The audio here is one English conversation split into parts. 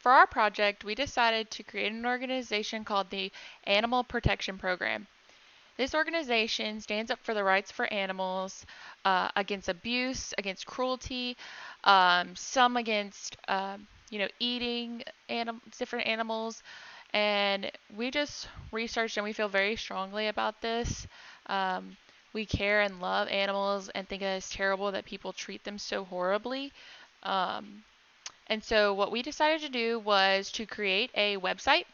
For our project, we decided to create an organization called the Animal Protection Program. This organization stands up for the rights for animals, against abuse, against cruelty, some against eating different animals, and we just researched and we feel very strongly about this. Um, we care and love animals and think it is terrible that people treat them so horribly. Um, and so what we decided to do was to create a website.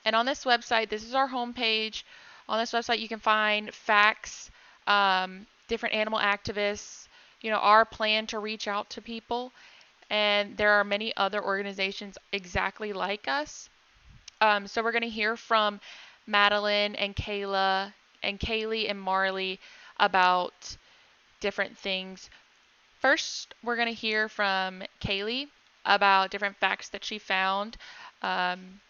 And on this website, this is our homepage. On this website, you can find facts, different animal activists, our plan to reach out to people. And there are many other organizations exactly like us. So we're going to hear from Madeline and Kayla and Kaylee and Marley about different things. First, we're going to hear from Kaylee about different facts that she found.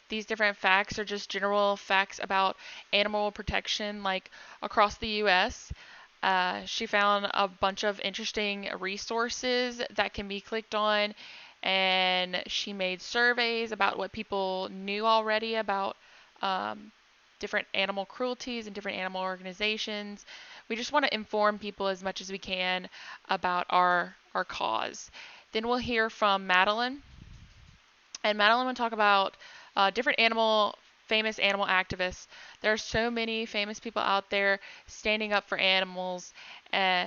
These different facts are just general facts about animal protection, like across the U.S. She found a bunch of interesting resources that can be clicked on, and she made surveys about what people knew already about um, different animal cruelties and different animal organizations. We just want to inform people as much as we can about our cause. Then we'll hear from Madeline, and Madeline will talk about different famous animal activists. There are so many famous people out there standing up for animals,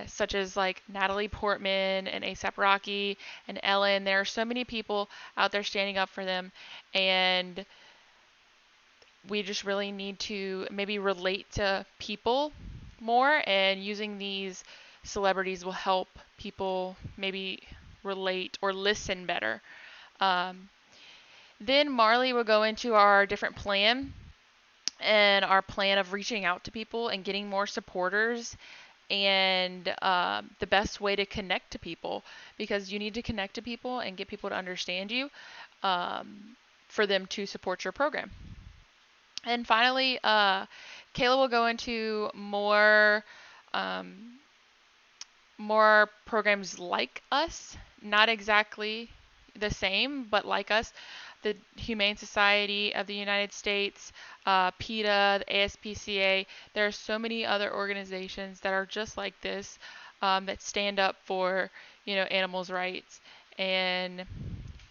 such as like Natalie Portman and ASAP Rocky and Ellen. There are so many people out there standing up for them, and we just really need to maybe relate to people more, and using these celebrities will help people maybe relate or listen better. Um, then Marley will go into our different plan and our plan of reaching out to people and getting more supporters, and the best way to connect to people, because you need to connect to people and get people to understand you, for them to support your program. And finally, Kayla will go into um, more programs like us, not exactly the same, but like us. The Humane Society of the United States, PETA, the ASPCA. There are so many other organizations that are just like this, that stand up for animals' rights, and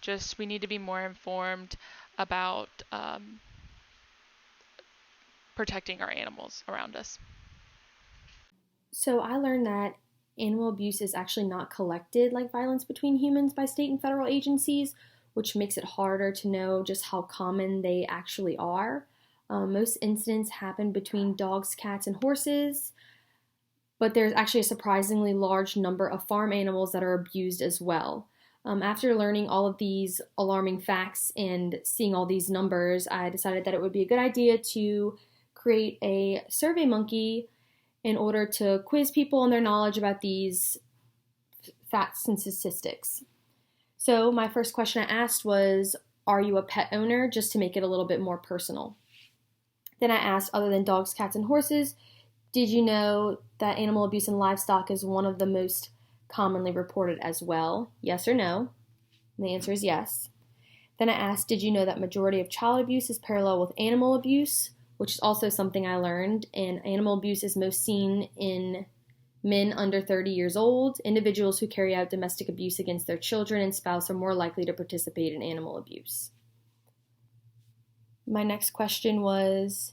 just we need to be more informed about protecting our animals around us. So I learned that animal abuse is actually not collected like violence between humans by state and federal agencies, which makes it harder to know just how common they actually are. Most incidents happen between dogs, cats, and horses, but there's actually a surprisingly large number of farm animals that are abused as well. After learning all of these alarming facts and seeing all these numbers, I decided that it would be a good idea to create a survey monkey in order to quiz people on their knowledge about these facts and statistics. So my first question I asked was, are you a pet owner? Just to make it a little bit more personal. Then I asked, other than dogs, cats, and horses, did you know that animal abuse in livestock is one of the most commonly reported as well? Yes or no? And the answer is yes. Then I asked, did you know that majority of child abuse is parallel with animal abuse? Which is also something I learned, and animal abuse is most seen in men under 30 years old. Individuals who carry out domestic abuse against their children and spouse are more likely to participate in animal abuse. My next question was,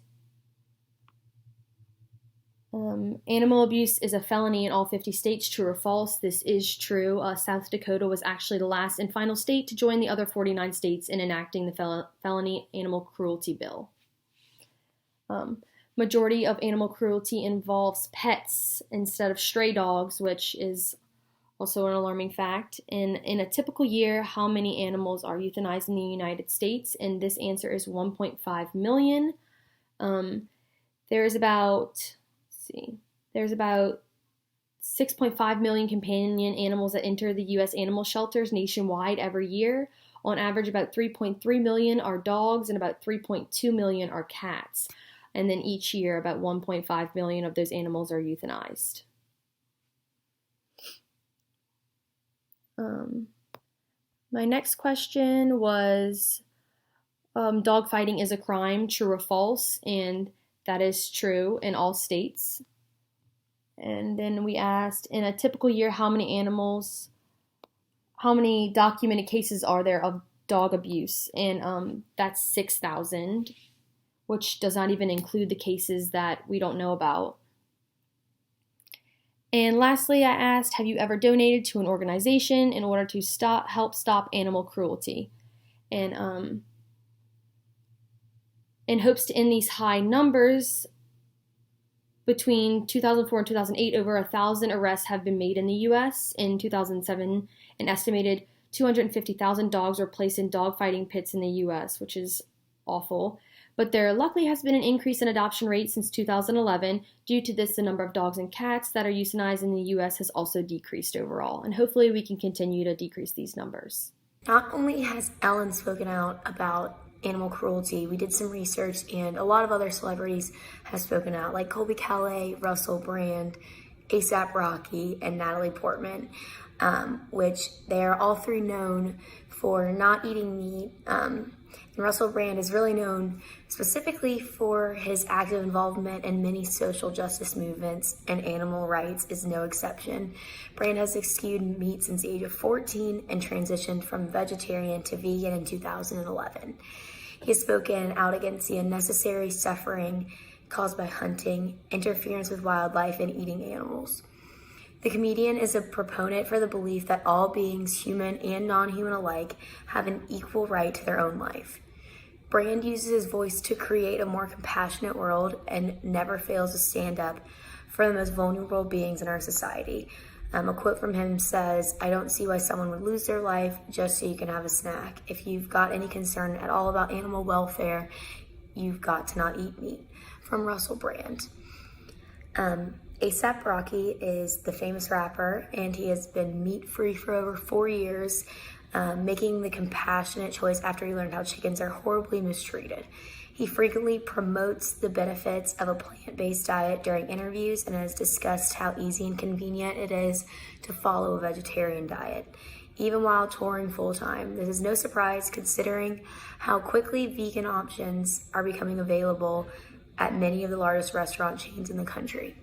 animal abuse is a felony in all 50 states, true or false? This is true. South Dakota was actually the last and final state to join the other 49 states in enacting the felony animal cruelty bill. Majority of animal cruelty involves pets instead of stray dogs, which is also an alarming fact. In a typical year, how many animals are euthanized in the United States? And this answer is 1.5 million. There's about 6.5 million companion animals that enter the U.S. animal shelters nationwide every year. On average, about 3.3 million are dogs and about 3.2 million are cats. And then each year, about 1.5 million of those animals are euthanized. My next question was dogfighting is a crime, true or false? And that is true in all states. And then we asked, in a typical year, how many documented cases are there of dog abuse? And that's 6,000, which does not even include the cases that we don't know about. And lastly, I asked, have you ever donated to an organization in order to help stop animal cruelty? And in hopes to end these high numbers, between 2004 and 2008, over 1,000 arrests have been made in the U.S. In 2007, an estimated 250,000 dogs were placed in dogfighting pits in the U.S., which is awful. But there luckily has been an increase in adoption rates since 2011. Due to this, the number of dogs and cats that are euthanized in the U.S. has also decreased overall, and hopefully we can continue to decrease these numbers. Not only has Ellen spoken out about animal cruelty, we did some research, and a lot of other celebrities have spoken out, like Colby Calais, Russell Brand, A$AP Rocky, and Natalie Portman, which they are all three known for not eating meat. And Russell Brand is really known specifically for his active involvement in many social justice movements, and animal rights is no exception. Brand has eschewed meat since the age of 14 and transitioned from vegetarian to vegan in 2011. He has spoken out against the unnecessary suffering caused by hunting, interference with wildlife, and eating animals. The comedian is a proponent for the belief that all beings, human and non-human alike, have an equal right to their own life. Brand uses his voice to create a more compassionate world and never fails to stand up for the most vulnerable beings in our society. A quote from him says, "I don't see why someone would lose their life just so you can have a snack. If you've got any concern at all about animal welfare, you've got to not eat meat." From Russell Brand. A$AP Rocky is the famous rapper, and he has been meat-free for over 4 years, making the compassionate choice after he learned how chickens are horribly mistreated. He frequently promotes the benefits of a plant-based diet during interviews and has discussed how easy and convenient it is to follow a vegetarian diet, even while touring full-time. This is no surprise considering how quickly vegan options are becoming available at many of the largest restaurant chains in the country.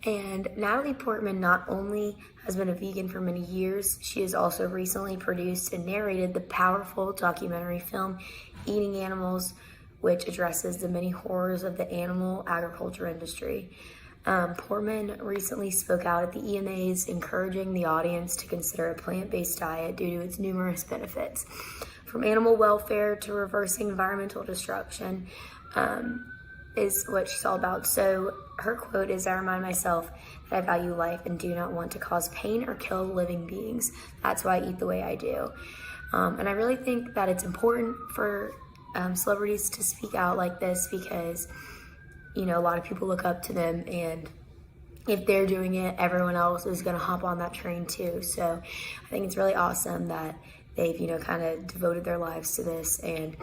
And Natalie Portman not only has been a vegan for many years, she has also recently produced and narrated the powerful documentary film Eating Animals, which addresses the many horrors of the animal agriculture industry. Portman recently spoke out at the EMAs, encouraging the audience to consider a plant-based diet due to its numerous benefits. From animal welfare to reversing environmental destruction, is what she's all about. So her quote is, "I remind myself that I value life and do not want to cause pain or kill living beings. That's why I eat the way I do." And I really think that it's important for celebrities to speak out like this because, you know, a lot of people look up to them, and if they're doing it, everyone else is going to hop on that train too. So I think it's really awesome that they've, kind of devoted their lives to this. And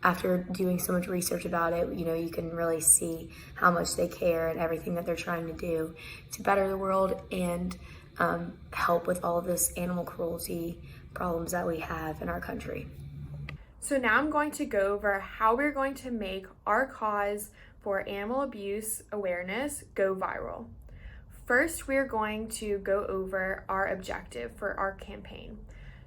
after doing so much research about it, you can really see how much they care and everything that they're trying to do to better the world and help with all of this animal cruelty problems that we have in our country. So now I'm going to go over how we're going to make our cause for animal abuse awareness go viral. First, we're going to go over our objective for our campaign.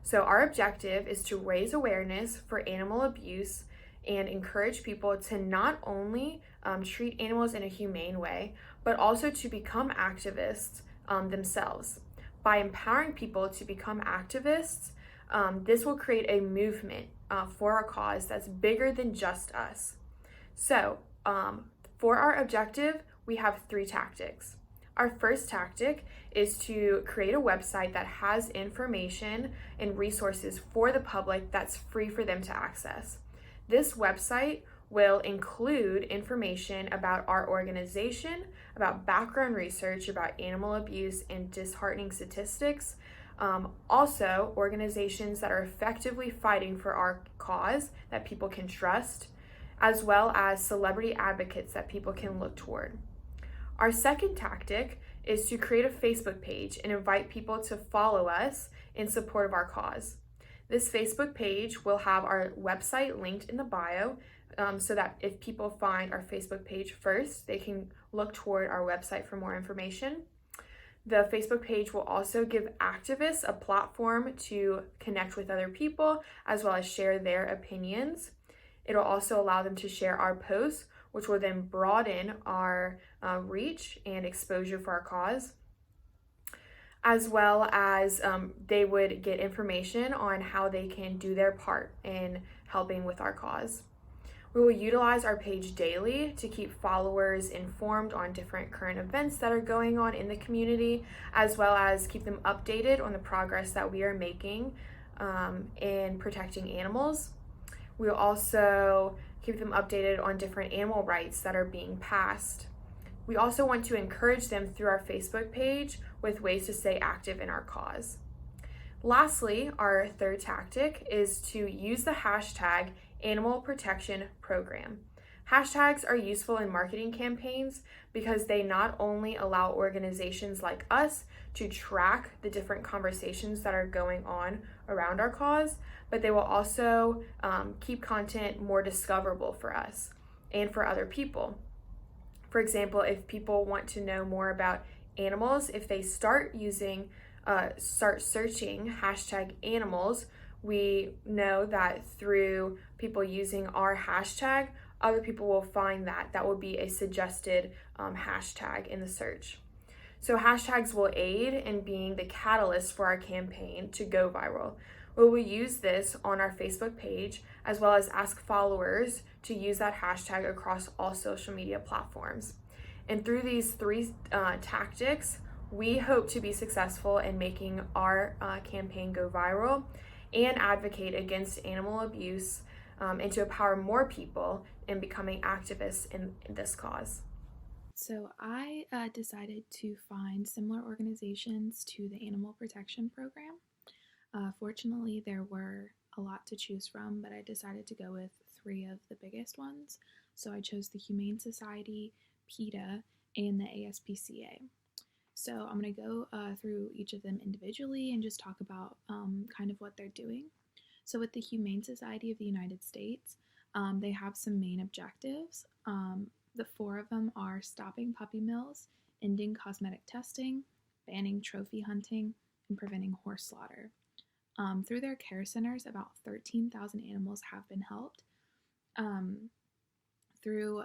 So our objective is to raise awareness for animal abuse and encourage people to not only treat animals in a humane way, but also to become activists themselves. By empowering people to become activists, this will create a movement for our cause that's bigger than just us. So for our objective, we have 3 tactics. Our first tactic is to create a website that has information and resources for the public that's free for them to access. This website will include information about our organization, about background research about animal abuse and disheartening statistics, also organizations that are effectively fighting for our cause that people can trust, as well as celebrity advocates that people can look toward. Our second tactic is to create a Facebook page and invite people to follow us in support of our cause. This Facebook page will have our website linked in the bio, so that if people find our Facebook page first, they can look toward our website for more information. The Facebook page will also give activists a platform to connect with other people as well as share their opinions. It'll also allow them to share our posts, which will then broaden our reach and exposure for our cause, as well as they would get information on how they can do their part in helping with our cause. We will utilize our page daily to keep followers informed on different current events that are going on in the community, as well as keep them updated on the progress that we are making in protecting animals. We'll also keep them updated on different animal rights that are being passed. We also want to encourage them through our Facebook page with ways to stay active in our cause. Lastly, our third tactic is to use the hashtag Animal Protection Program. Hashtags are useful in marketing campaigns because they not only allow organizations like us to track the different conversations that are going on around our cause, but they will also keep content more discoverable for us and for other people. For example, if people want to know more about animals, if they start searching hashtag animals, we know that through people using our hashtag, other people will find that. That will be a suggested hashtag in the search. So hashtags will aid in being the catalyst for our campaign to go viral. We will use this on our Facebook page, as well as ask followers to use that hashtag across all social media platforms. And through these three tactics, we hope to be successful in making our campaign go viral and advocate against animal abuse, and to empower more people in becoming activists in this cause. So I decided to find similar organizations to the Animal Protection Program. Fortunately, there were a lot to choose from, but I decided to go with three of the biggest ones. So I chose the Humane Society, PETA, and the ASPCA. So I'm going to go through each of them individually and just talk about kind of what they're doing. So with the Humane Society of the United States, they have some main objectives. The four of them are stopping puppy mills, ending cosmetic testing, banning trophy hunting, and preventing horse slaughter. Through their care centers, about 13,000 animals have been helped. Through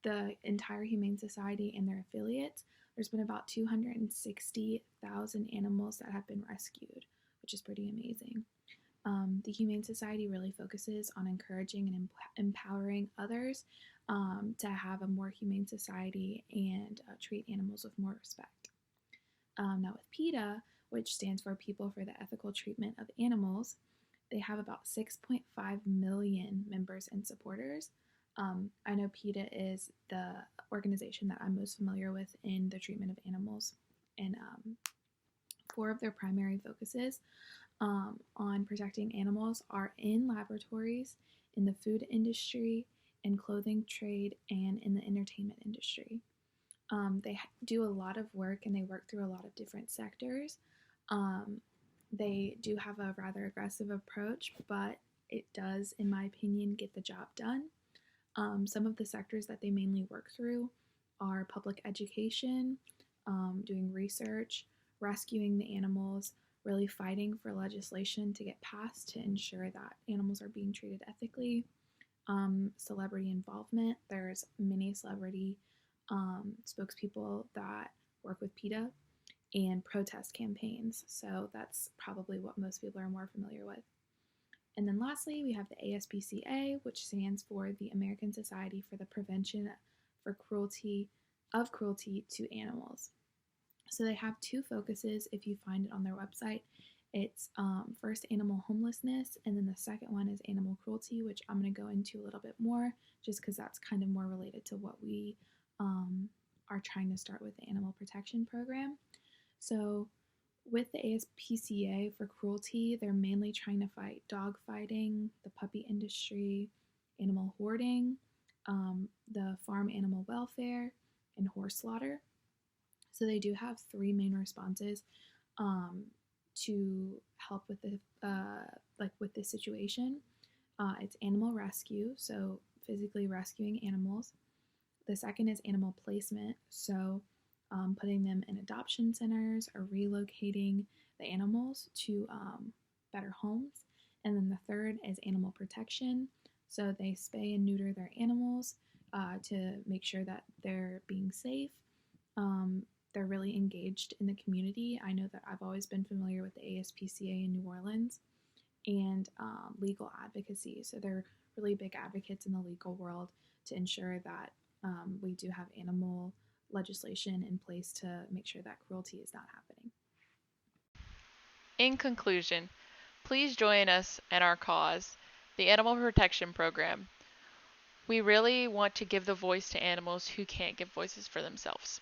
the entire Humane Society and their affiliates, there's been about 260,000 animals that have been rescued, which is pretty amazing. The Humane Society really focuses on encouraging and empowering others to have a more humane society and treat animals with more respect. Now with PETA, which stands for People for the Ethical Treatment of Animals, they have about 6.5 million members and supporters. I know PETA is the organization that I'm most familiar with in the treatment of animals, and four of their primary focuses on protecting animals are in laboratories, in the food industry, in clothing trade, and in the entertainment industry. They do a lot of work and they work through a lot of different sectors. They do have a rather aggressive approach, but it does, in my opinion, get the job done. Some of the sectors that they mainly work through are public education, doing research, rescuing the animals, really fighting for legislation to get passed to ensure that animals are being treated ethically. Celebrity involvement. There's many celebrity spokespeople that work with PETA, and protest campaigns. So that's probably what most people are more familiar with. And then lastly, we have the ASPCA, which stands for the American Society for the Prevention of Cruelty to Animals. So they have two focuses if you find it on their website. It's first animal homelessness, and then the second one is animal cruelty, which I'm going to go into a little bit more just because that's kind of more related to what we are trying to start with the Animal Protection Program. So with the ASPCA for cruelty, they're mainly trying to fight dog fighting, the puppy industry, animal hoarding, the farm animal welfare, and horse slaughter. So they do have three main responses to help with the like with this situation. It's animal rescue, so physically rescuing animals. The second is animal placement, so putting them in adoption centers or relocating the animals to better homes. And then the third is animal protection, so they spay and neuter their animals to make sure that they're being safe. They're really engaged in the community. I know that I've always been familiar with the ASPCA in New Orleans and legal advocacy. So they're really big advocates in the legal world to ensure that we do have animal legislation in place to make sure that cruelty is not happening. In conclusion, please join us in our cause, the Animal Protection Program. We really want to give the voice to animals who can't give voices for themselves.